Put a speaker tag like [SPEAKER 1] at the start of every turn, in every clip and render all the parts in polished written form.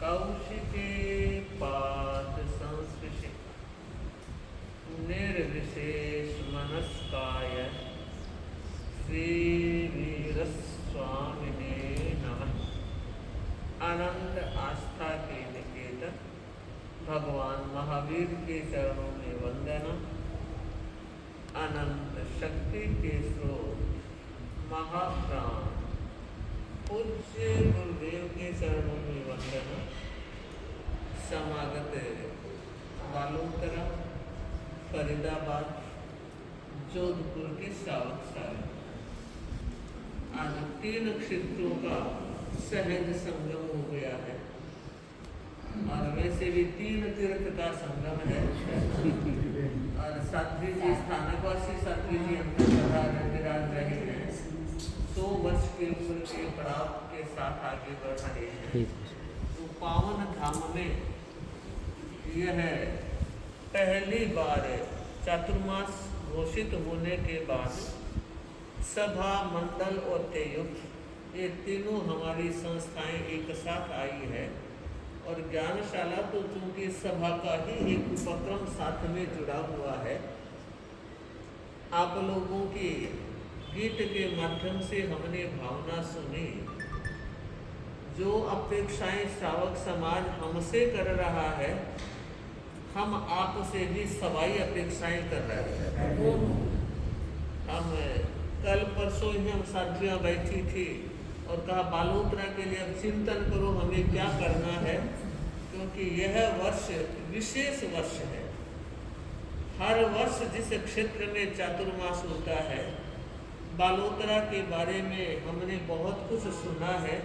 [SPEAKER 1] कौशिके पाद संस्पृशे निर्विशेष मनस्काय श्रीवीरस्वामिने नमः। आनंद आस्था के निकेतन भगवान महावीर के चरणों में वंदना। अनंत शक्ति के स्रोत महाप्राण पूज्य गुरुदेव के चरणों में वंदना। समागत बालोतरा फरीदाबाद जोधपुर के श्रावक सारे आज 3 क्षेत्रों का सहज संगम हो गया है और वैसे भी 3 तीर्थ का संगम है और साध्वी जी स्थानकवासी साध्वी जी अंतर विराज रहे हैं। 100 वर्ष की उम्र के पड़ाव के साथ आगे बढ़ रहे हैं। तो पावन धाम में यह पहली बार चातुर्मास घोषित होने के बाद सभा मंडल और तेयुक्त ये तीनों हमारी संस्थाएं एक साथ आई है और ज्ञानशाला तो चूंकि सभा का ही एक उपक्रम साथ में जुड़ा हुआ है। आप लोगों की गीत के माध्यम से हमने भावना सुनी। जो अपेक्षाएं श्रावक समाज हमसे कर रहा है हम आपसे भी सवाई अपेक्षाएं कर रहे हैं। हम कल परसों ही हम साथियाँ बैठी थी और कहा बालोतरा के लिए अब चिंतन करो हमें क्या करना है, क्योंकि यह वर्ष विशेष वर्ष है। हर वर्ष जिस क्षेत्र में चातुर्मास होता है बालोतरा के बारे में हमने बहुत कुछ सुना है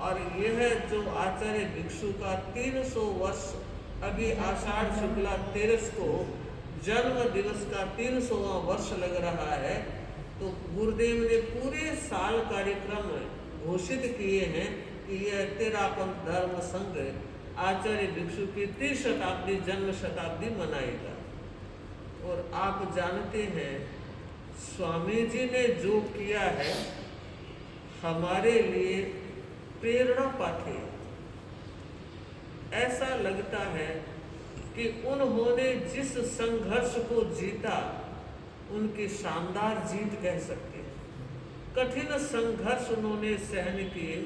[SPEAKER 1] और यह जो आचार्य भिक्षु का 300 वर्ष अभी आषाढ़ शुक्ला 13 को जन्म दिवस का 300वां वर्ष लग रहा है। तो गुरुदेव ने पूरे साल कार्यक्रम घोषित किए हैं कि यह तेरापंथ धर्म संघ आचार्य भिक्षु की 30 शताब्दी जन्म शताब्दी मनाएगा। और आप जानते हैं स्वामी जी ने जो किया है हमारे लिए प्रेरणा पाते। ऐसा लगता है कि उन्होंने जिस संघर्ष को जीता उनकी शानदार जीत कह सकते हैं। कठिन संघर्ष उन्होंने सहन किए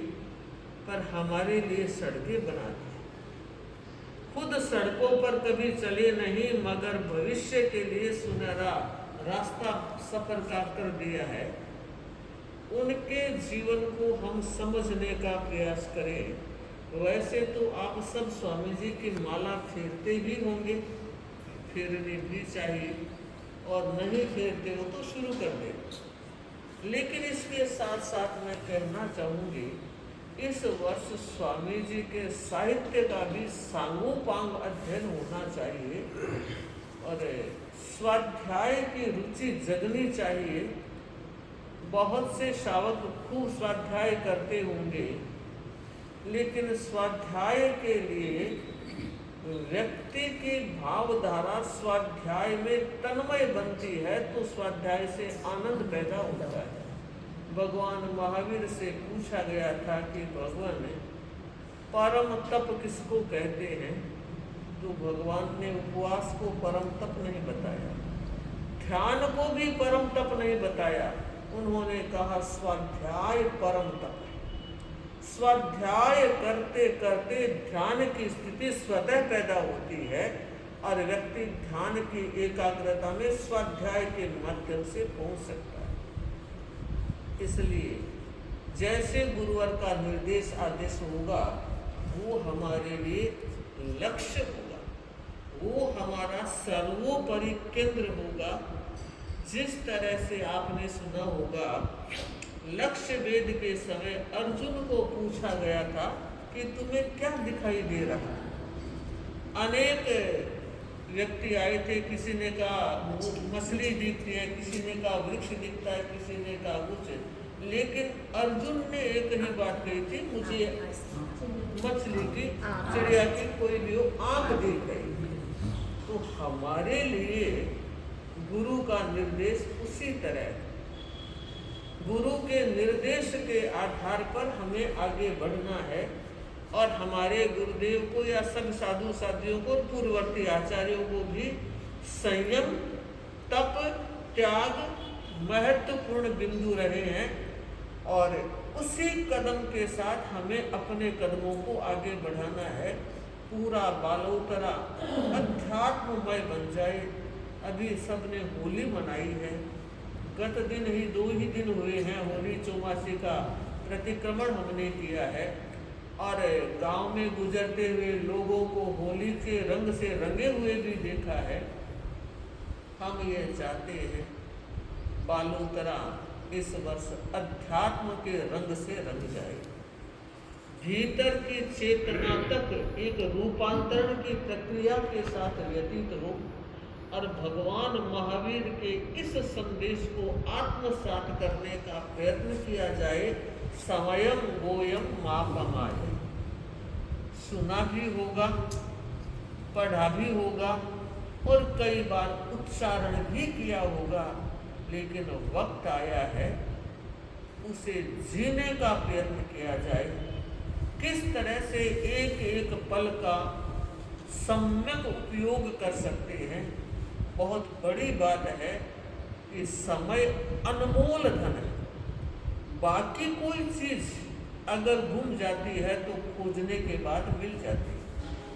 [SPEAKER 1] पर हमारे लिए सड़कें बना दी। खुद सड़कों पर कभी चले नहीं मगर भविष्य के लिए सुनहरा रास्ता सफर का कर दिया है। उनके जीवन को हम समझने का प्रयास करें। वैसे तो आप सब स्वामी जी की माला फेरते भी होंगे, फेरनी भी चाहिए और नहीं फेरते हो तो शुरू कर दे। लेकिन इसके साथ साथ मैं कहना चाहूँगी इस वर्ष स्वामी जी के साहित्य का भी सांगोपांग अध्ययन होना चाहिए और स्वाध्याय की रुचि जगनी चाहिए। बहुत से श्रावक खूब स्वाध्याय करते होंगे लेकिन स्वाध्याय के लिए व्यक्ति की भावधारा स्वाध्याय में तन्मय बनती है तो स्वाध्याय से आनंद पैदा होता है। भगवान महावीर से पूछा गया था कि भगवान परम तप किसको कहते हैं, तो भगवान ने उपवास को परम तप नहीं बताया, ध्यान को भी परम तप नहीं बताया। उन्होंने कहा स्वाध्याय परम तप। स्वाध्याय करते करते ध्यान की स्थिति स्वतः पैदा होती है और व्यक्ति ध्यान की एकाग्रता में स्वाध्याय के माध्यम से पहुंच सकता है। इसलिए जैसे गुरुवर का निर्देश आदेश होगा वो हमारे लिए लक्ष्य होगा, वो हमारा सर्वोपरि केंद्र होगा। जिस तरह से आपने सुना होगा लक्ष्य वेद के समय अर्जुन को पूछा गया था कि तुम्हें क्या दिखाई दे रहा है। अनेक व्यक्ति आए थे, किसी ने कहा मछली दिखती है, किसी ने कहा वृक्ष दिखता है, किसी ने कहा कुछ, लेकिन अर्जुन ने एक ही बात कही थी मुझे मछली की चिड़िया की कोई भी आंख दिख गई। तो हमारे लिए गुरु का निर्देश उसी तरह गुरु के निर्देश के आधार पर हमें आगे बढ़ना है और हमारे गुरुदेव को या सब साधु साधियों को, पूर्ववर्ती आचार्यों को भी संयम, तप, त्याग महत्वपूर्ण बिंदु रहे हैं। और उसी कदम के साथ हमें अपने कदमों को आगे बढ़ाना है, पूरा बालोतरा अध्यात्ममय बन जाए। अभी सबने होली मनाई है, गत दिन ही 2 ही दिन हुए हैं, होली चौमासी का प्रतिक्रमण हमने किया है और गांव में गुजरते हुए लोगों को होली के रंग से रंगे हुए भी देखा है। हम ये चाहते हैं बालोतरा इस वर्ष अध्यात्म के रंग से रंग जाए, भीतर की चेतना तक एक रूपांतरण की प्रक्रिया के साथ व्यतीत हो और भगवान महावीर के इस संदेश को आत्मसात करने का प्रयत्न किया जाए। समयम गोयम मापमाय, सुना भी होगा, पढ़ा भी होगा और कई बार उच्चारण भी किया होगा, लेकिन वक्त आया है उसे जीने का प्रयत्न किया जाए। किस तरह से एक एक पल का सम्यक उपयोग कर सकते हैं। बहुत बड़ी बात है कि समय अनमोल धन है। बाकी कोई चीज अगर गुम जाती है तो खोजने के बाद मिल जाती है,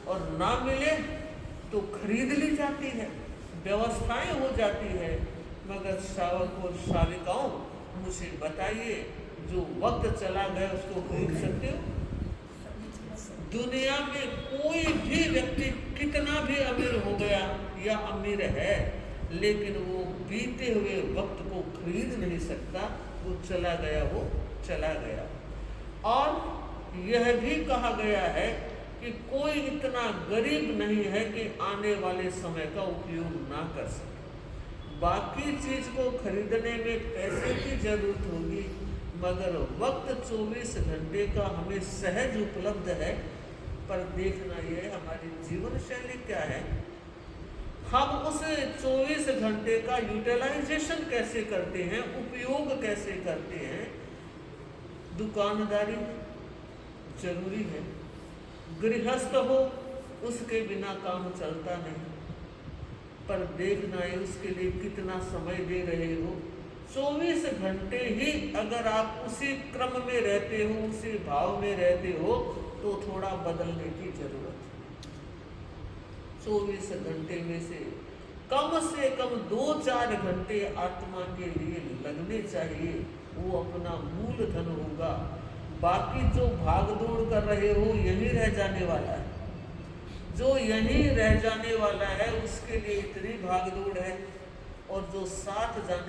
[SPEAKER 1] और ना मिले तो खरीद ली जाती है, व्यवस्थाएं हो जाती है। मगर श्रावक और श्राविकाओं, मुझे बताइए, जो वक्त चला गया उसको खरीद सकते हो? दुनिया में कोई भी व्यक्ति कितना भी अमीर हो गया या अमीर है, लेकिन वो बीते हुए वक्त को खरीद नहीं सकता। वो चला गया, वो चला गया। और यह भी कहा गया है कि कोई इतना गरीब नहीं है कि आने वाले समय का उपयोग ना कर सके। बाकी चीज को खरीदने में पैसे की जरूरत होगी, मगर वक्त 24 घंटे का हमें सहज उपलब्ध है। पर देखना ये हमारी जीवन शैली क्या है, हम उस 24 घंटे का यूटिलाइजेशन कैसे करते हैं, उपयोग कैसे करते हैं। दुकानदारी जरूरी है, गृहस्थ हो उसके बिना काम चलता नहीं, पर देखना है उसके लिए कितना समय दे रहे हो। 24 घंटे ही अगर आप उसी क्रम में रहते हो, उसी भाव में रहते हो, तो थोड़ा बदलने की जरूरत है। 24 घंटे में से कम 2-4 घंटे आत्मा के लिए लगने चाहिए, वो अपना मूल धन होगा। बाकी जो भाग दौड़ कर रहे हो यही रह जाने वाला है, जो यहीं रह जाने वाला है उसके लिए इतनी भाग दौड़ है, और जो साथ जाने